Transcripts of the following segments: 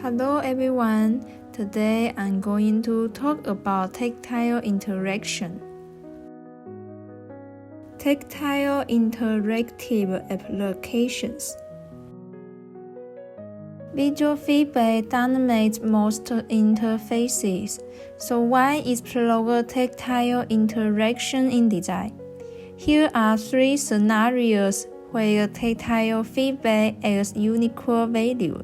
Hello everyone, today I'm going to talk about tactile interaction. Tactile interactive applications. Visual feedback dominates most interfaces, so why explore tactile interaction in design? Here are 3 scenarios where tactile feedback adds unique value.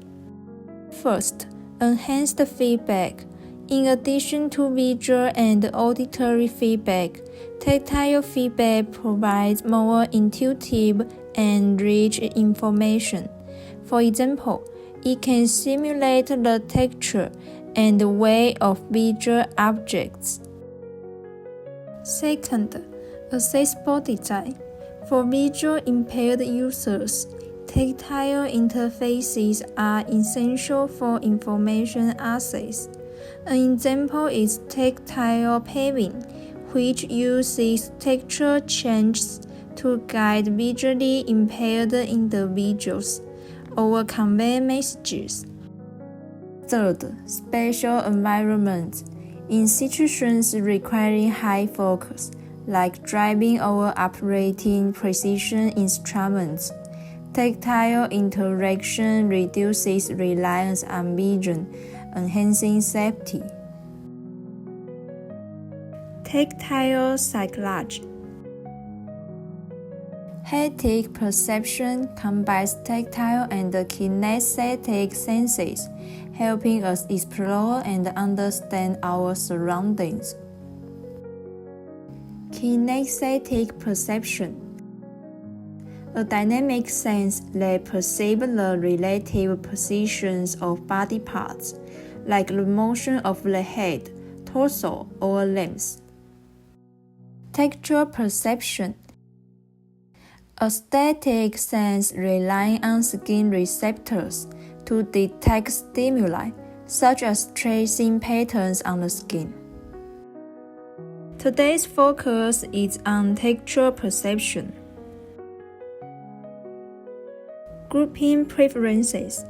First, enhanced feedback. In addition to visual and auditory feedback, tactile feedback provides more intuitive and rich information. For example, it can simulate the texture and weight of visual objects. Second, accessible design. For visual impaired users, tactile interfaces are essential for information access. An example is tactile paving, which uses texture changes to guide visually impaired individuals or convey messages. Third, spatial environments. In situations requiring high focus, like driving or operating precision instruments, tactile interaction reduces reliance on vision, enhancing safety. Tactile psychology. Haptic perception combines tactile and kinesthetic senses, helping us explore and understand our surroundings. Kinesthetic perception. A dynamic sense that perceives the relative positions of body parts, like the motion of the head, torso, or limbs. Textual perception. A static sense relying on skin receptors to detect stimuli, such as tracing patterns on the skin. Today's focus is on textual perception. Grouping preferences.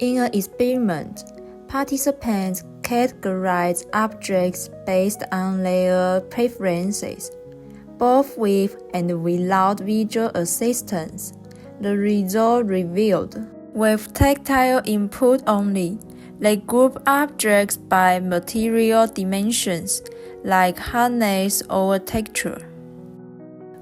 In an experiment, participants categorize objects based on their preferences, both with and without visual assistance. The result revealed, with tactile input only, they group objects by material dimensions, like hardness or texture.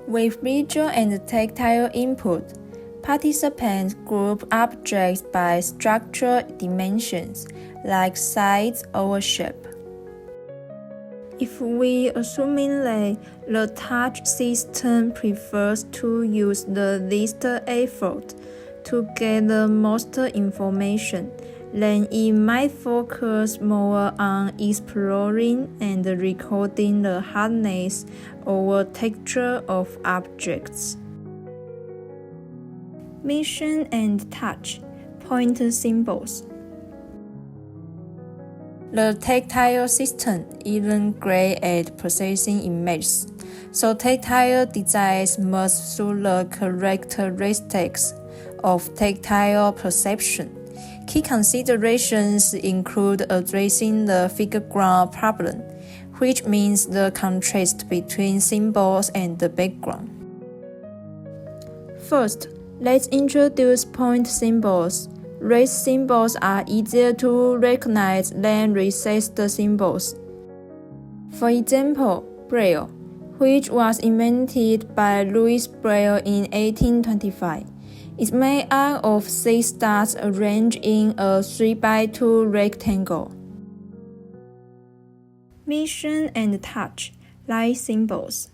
With visual and tactile input, participants group objects by structural dimensions, like size or shape. If we assume that the touch system prefers to use the least effort to get the most information, then it might focus more on exploring and recording the hardness or texture of objects. Mission and touch, point symbols. The tactile system isn't great at processing images, so tactile designs must suit the characteristics of tactile perception. Key considerations include addressing the figure ground problem, which means the contrast between symbols and the background. First, let's introduce point symbols. Raised symbols are easier to recognize than recessed symbols. For example, Braille, which was invented by Louis Braille in 1825. It's made out of 6 dots arranged in a 3x2 rectangle. Mission and touch, light symbols.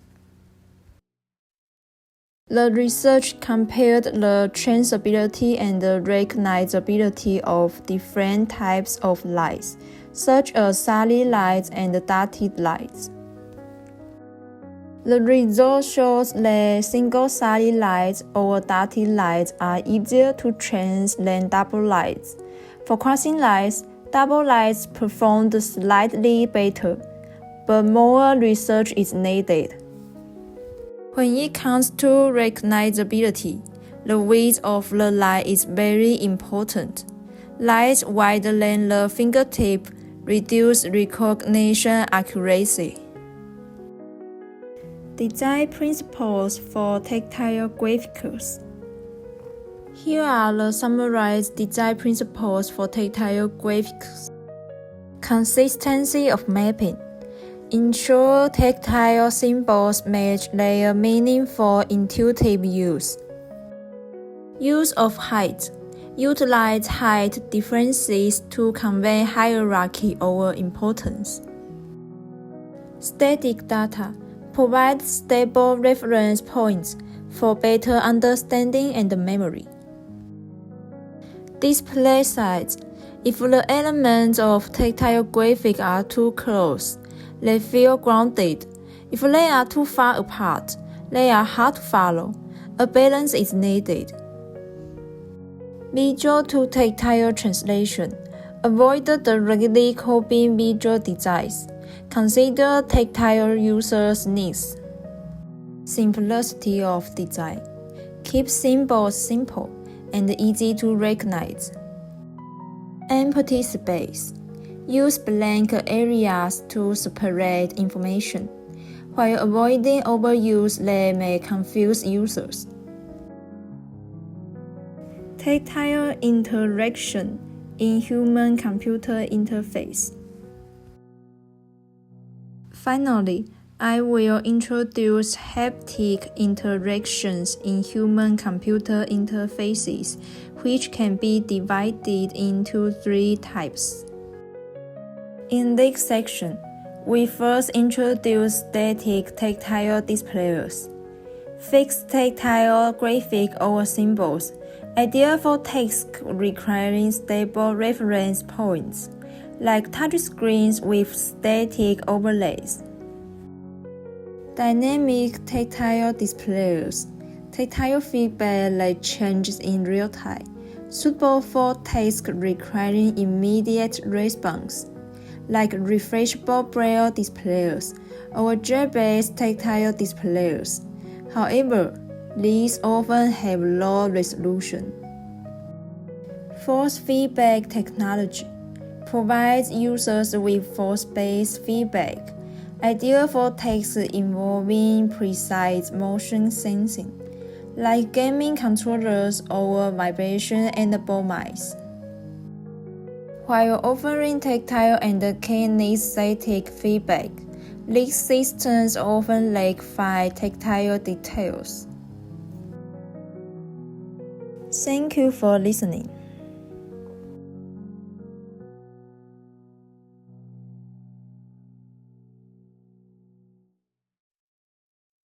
The research compared the traceability and the recognizability of different types of lights, such as solid lights and dotted lights. The result shows that single solid lights or dotted lights are easier to trace than double lights. For crossing lights, double lights performed slightly better, but more research is needed. When it comes to recognizability, the width of the line is very important. Lines wider than the fingertip reduce recognition accuracy. Design principles for tactile graphics. Here are the summarized design principles for tactile graphics. Consistency of mapping. Ensure tactile symbols match their meaning for intuitive use. Use of height. Utilize height differences to convey hierarchy over importance. Static data. Provide stable reference points for better understanding and memory. Display size. If the elements of tactile graphic are too close, they feel grounded. If they are too far apart, they are hard to follow. A balance is needed. Visual to tactile translation. Avoid directly copying visual designs. Consider tactile users' needs. Simplicity of design. Keep symbols simple and easy to recognize. Empty space. Use blank areas to separate information. While avoiding overuse that may confuse users. Tactile interaction in human-computer interface. Finally, I will introduce haptic interactions in human-computer interfaces, which can be divided into 3 types. In this section, we first introduce static tactile displays. Fixed tactile graphic or symbols, ideal for tasks requiring stable reference points, like touchscreens with static overlays. Dynamic tactile displays, tactile feedback that changes in real time, suitable for tasks requiring immediate response, like refreshable braille displays or gel-based tactile displays. However, these often have low resolution. Force feedback technology provides users with force-based feedback, ideal for tasks involving precise motion sensing, like gaming controllers or vibration and ball mice. While offering tactile and kinesthetic feedback, these systems often lack fine tactile details. Thank you for listening.